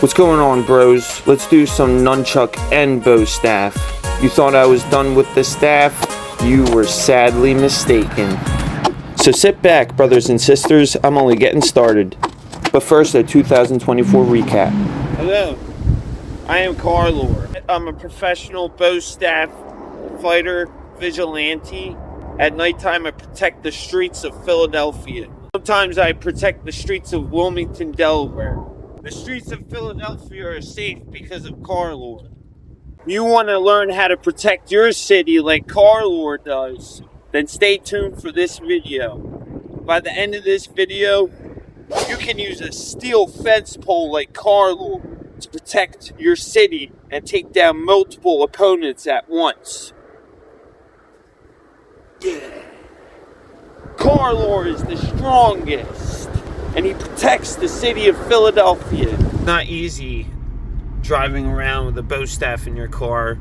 What's going on, bros? Let's do some nunchuck and BoStaff. You thought I was done with the staff? You were sadly mistaken. So sit back, brothers and sisters. I'm only getting started. But first, a 2024 recap. Hello, I am Carlor. I'm a professional BoStaff fighter, vigilante. At nighttime, I protect the streets of Philadelphia. Sometimes I protect the streets of Wilmington, Delaware. The streets of Philadelphia are safe because of Carlor. You want to learn how to protect your city like Carlor does, then stay tuned for this video. By the end of this video, you can use a steel fence pole like Carlor to protect your city and take down multiple opponents at once. Yeah. Carlor is the strongest, and he protects the city of Philadelphia. Not easy driving around with a BoStaff in your car,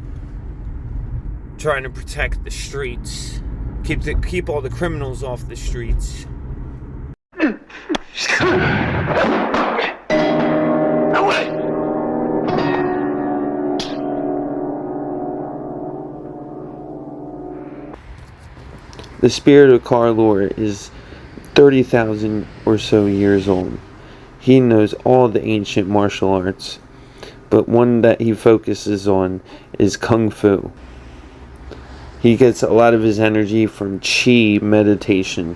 trying to protect the streets, keep all the criminals off the streets. The spirit of Carlor is 30,000 or so years old. He knows all the ancient martial arts, but one that he focuses on is Kung Fu. He gets a lot of his energy from Chi meditation.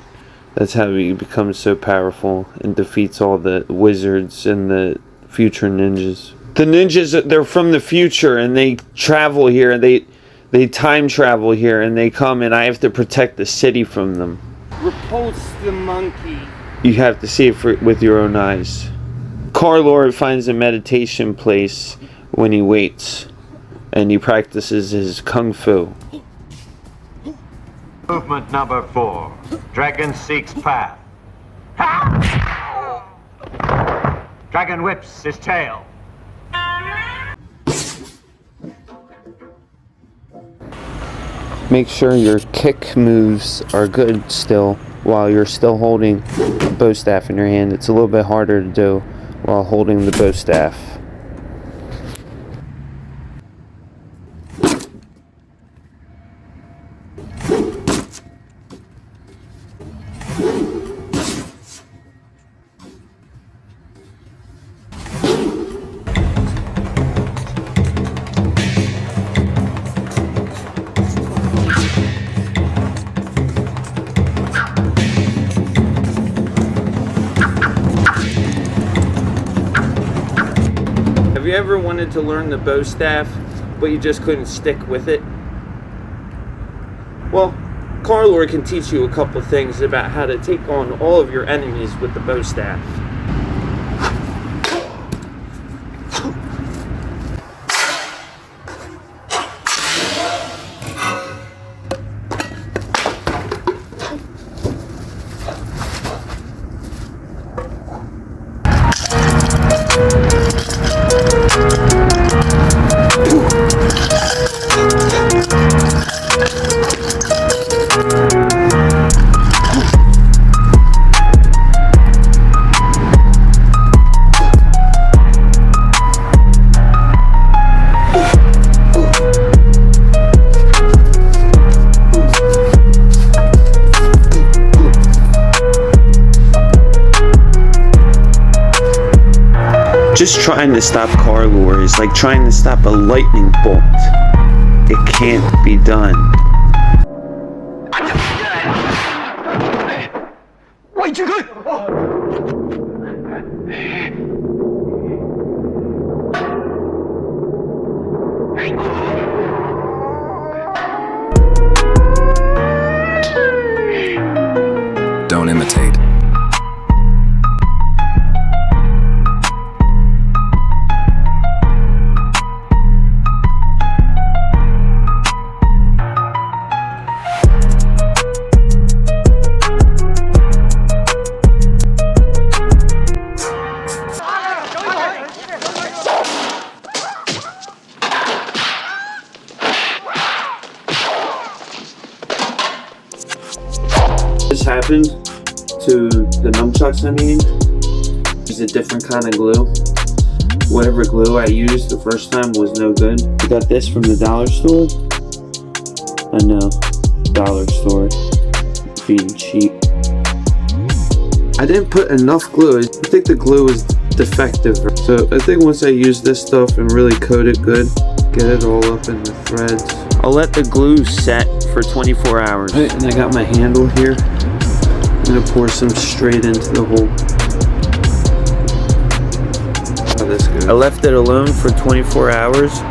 That's how he becomes so powerful and defeats all the wizards and the future ninjas. The ninjas, they're from the future and they travel here, and they time travel here, and they come, and I have to protect the city from them. Repulse the monkey. You have to see it with your own eyes. Carlor finds a meditation place when he waits, and he practices his Kung Fu. Movement number 4. Dragon seeks path. Dragon whips his tail. Make sure your kick moves are good still while you're still holding the BoStaff in your hand. It's a little bit harder to do while holding the BoStaff. Have you ever wanted to learn the BoStaff, but you just couldn't stick with it? Well, Carlor can teach you a couple things about how to take on all of your enemies with the BoStaff. Just trying to stop Carlor is like trying to stop a lightning bolt. It can't be done. Wait, you're good! Don't imitate. This happened to the nunchucks I made. Use a different kind of glue. whatever glue I used the first time was no good. I got this from the dollar store. I know, dollar store, being cheap. I didn't put enough glue. I think the glue was defective. So I think once I use this stuff and really coat it good, get it all up in the threads. I'll let the glue set for 24 hours. Right, and I got my handle here. I'm gonna pour some straight into the hole. How this goes. I left it alone for 24 hours.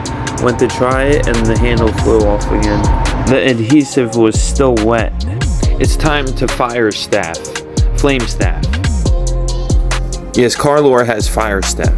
Went to try it and the handle flew off again. The adhesive was still wet. It's time to fire staff. Flame staff. Yes, Carlor has fire staff.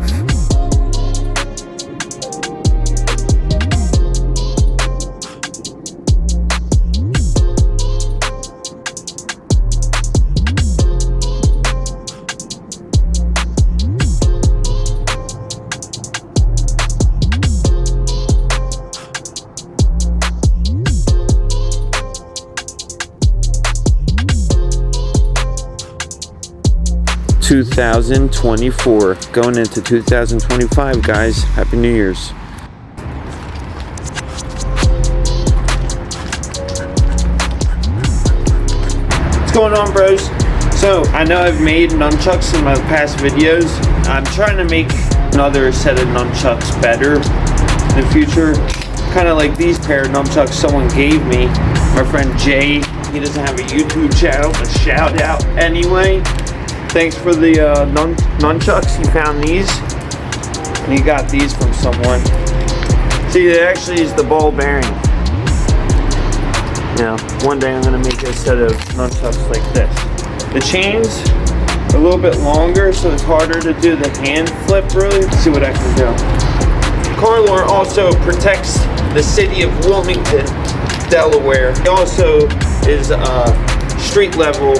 (2024) going into 2025, guys. Happy New Year's. What's going on, bros? So I know I've made nunchucks in my past videos. I'm trying to make another set of nunchucks better in the future, kind of like these pair of nunchucks someone gave me. My friend Jay, he doesn't have a YouTube channel, but shout out anyway. Thanks for the nunchucks. He found these, and he got these from someone. See, it actually is the ball bearing. You know, one day I'm gonna make a set of nunchucks like this. The chain's a little bit longer, so it's harder to do the hand flip. Really, let's see what I can do. Carlor also protects the city of Wilmington, Delaware. He also is a street level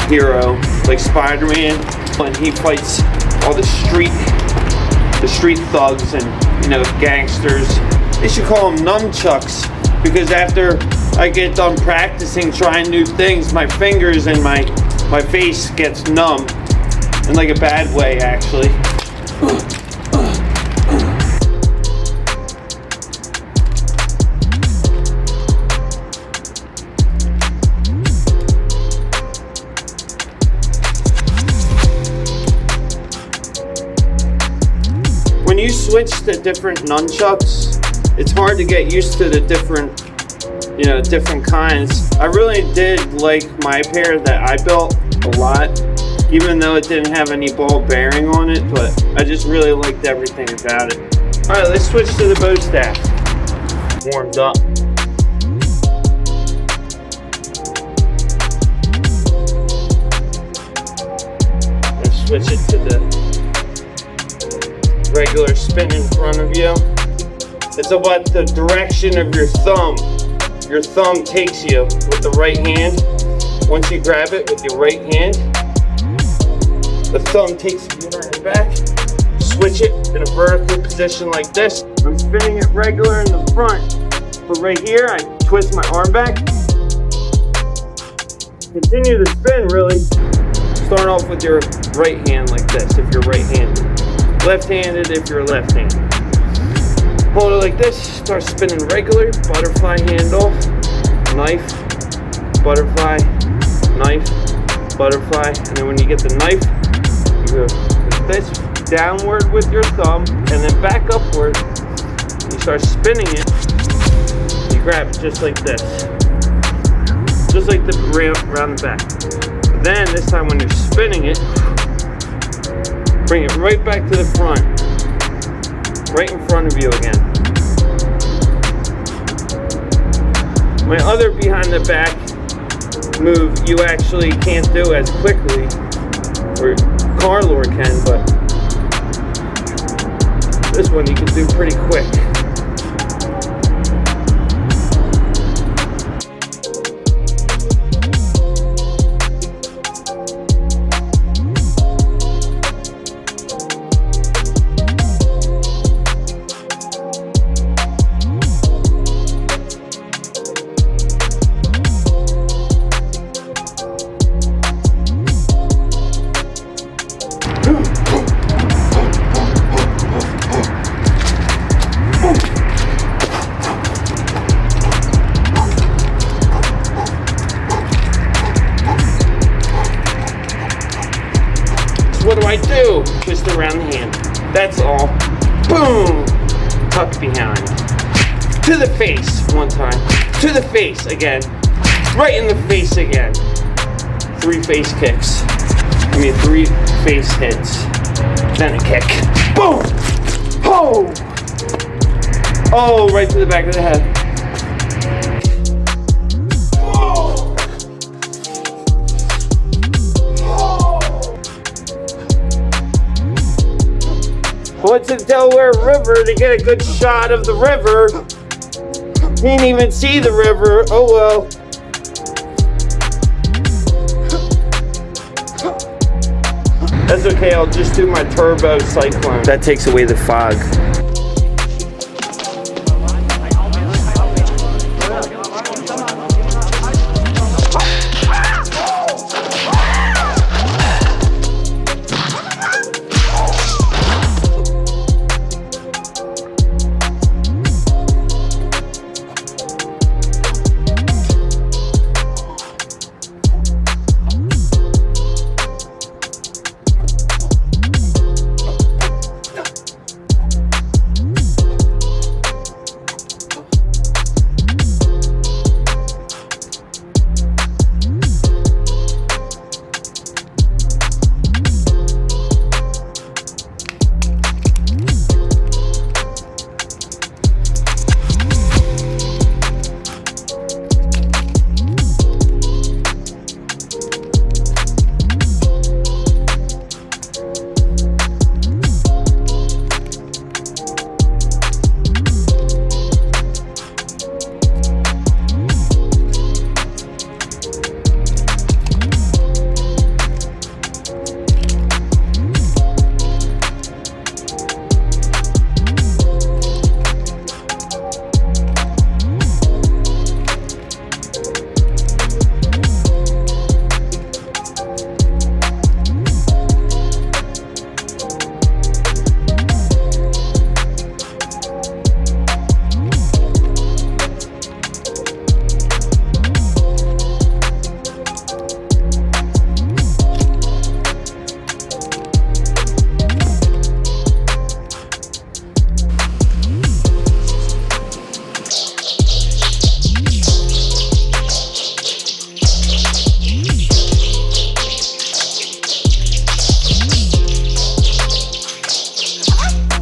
hero, like Spider-Man, when he fights all the street thugs and, you know, gangsters. They should call them nunchucks, because after I get done practicing trying new things, my fingers and my face gets numb, in like a bad way, actually. When you switch to different nunchucks, it's hard to get used to the different kinds. I really did like my pair that I built a lot, even though it didn't have any ball bearing on it, but I just really liked everything about it. All right, let's switch to the BoStaff. Warmed up. Let's switch it to the regular spin in front of you. It's about the direction of your thumb. Your thumb takes you with the right hand. Once you grab it with your right hand, the thumb takes you behind the back. Switch it in a vertical position like this. I'm spinning it regular in the front, but right here I twist my arm back. Continue to spin, really. Start off with your right hand like this if you're right-handed. Left-handed if you're left-handed. Hold it like this, start spinning regular, butterfly handle, knife, butterfly, knife, butterfly, and then when you get the knife, you go like this, downward with your thumb, and then back upward. You start spinning it, you grab it just like this, just like the around the back. But then this time when you're spinning it, bring it right back to the front, right in front of you again. My other behind the back move you actually can't do as quickly, or Carlor can, but this one you can do pretty quick. That's all. Boom! Tuck behind. To the face one time. To the face again. Right in the face again. 3 face kicks. 3 face hits. Then a kick. Boom! Oh! Oh, right to the back of the head. Went to the Delaware River to get a good shot of the river. Didn't even see the river. Oh well. That's okay, I'll just do my turbo cyclone. That takes away the fog.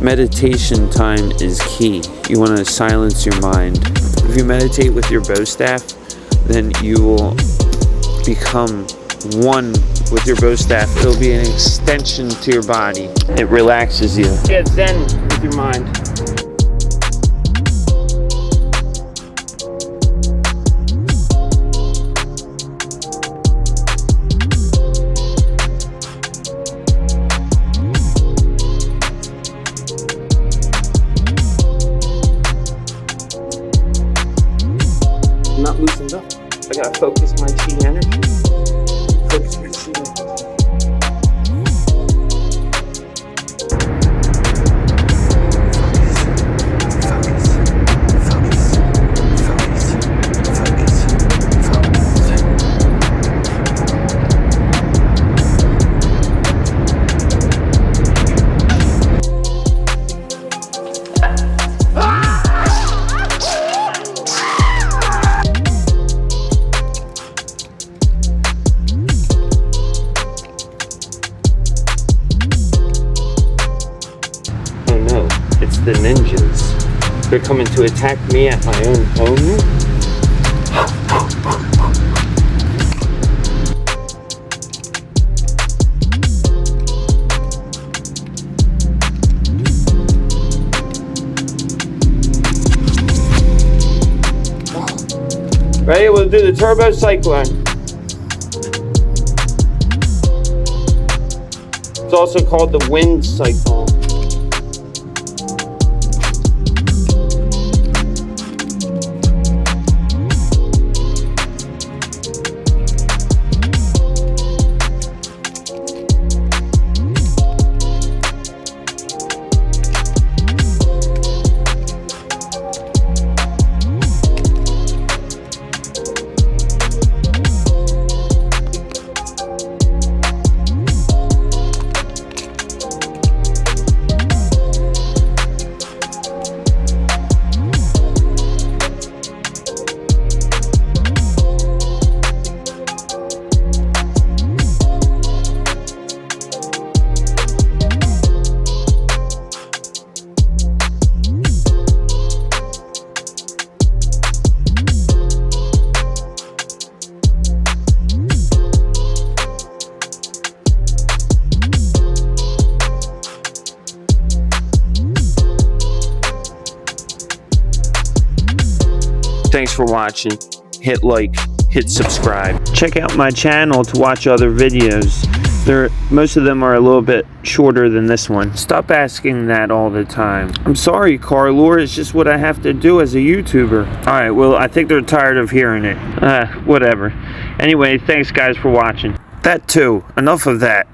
Meditation time is key. You want to silence your mind. If you meditate with your BoStaff, then you will become one with your BoStaff. It'll be an extension to your body. It relaxes you. Get zen with your mind. Not loosened up. I gotta focus my chi energy. Focus my chi energy. It's the ninjas. They're coming to attack me at my own home. Ready? We'll do the turbo cyclone. It's also called the wind cyclone. Thanks for watching. Hit like, hit subscribe. Check out my channel to watch other videos. Most of them are a little bit shorter than this one. Stop asking that all the time. I'm sorry, Carlor. It's just what I have to do as a YouTuber. Alright, well, I think they're tired of hearing it. Whatever. Anyway, thanks guys for watching. That too. Enough of that.